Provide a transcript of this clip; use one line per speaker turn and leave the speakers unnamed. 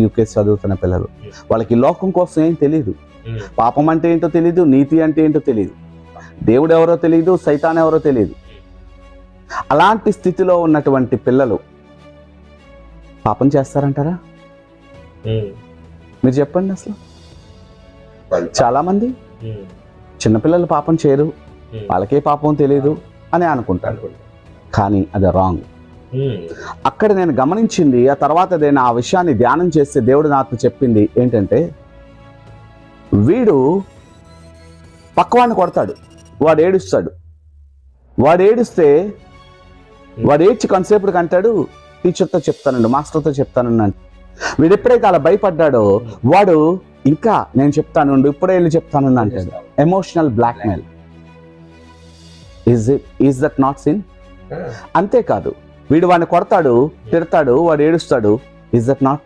UKG చదువుతున్న పిల్లలు, వాళ్ళకి లోకం కోసం ఏం తెలియదు. పాపం అంటే ఏంటో తెలియదు, నీతి అంటే ఏంటో తెలియదు, దేవుడు ఎవరో తెలియదు, సైతాన్ ఎవరో తెలియదు. అలాంటి స్థితిలో ఉన్నటువంటి పిల్లలు పాపం చేస్తారంటారా? మీరు చెప్పండి. అసలు చాలా మంది చిన్నపిల్లలు పాపం చేయరు, వాళ్ళకే పాపం తెలియదు అని అనుకుంటారు. కానీ అది రాంగ్. అక్కడ నేను గమనించింది, ఆ తర్వాత నేను ఆ విషయాన్ని ధ్యానం చేస్తే దేవుడు నాకు చెప్పింది ఏంటంటే, వీడు పక్కవాడిని కొడతాడు, వాడు ఏడుస్తాడు, వాడు ఏడిస్తే వాడు ఏడ్చి కొంతసేపుడికి అంటాడు టీచర్తో చెప్తానండి, మాస్టర్తో చెప్తానండి అంటే, వీడు ఎప్పుడైతే అలా భయపడ్డాడో వాడు ఇంకా నేను చెప్తాను, ఇప్పుడే వెళ్ళి చెప్తానని అంటాడు. Emotional blackmail. Is that not sin? అంతేకాదు, వీడు వాడిని కొడతాడు, తిడతాడు, వాడు ఏడుస్తాడు. Is that not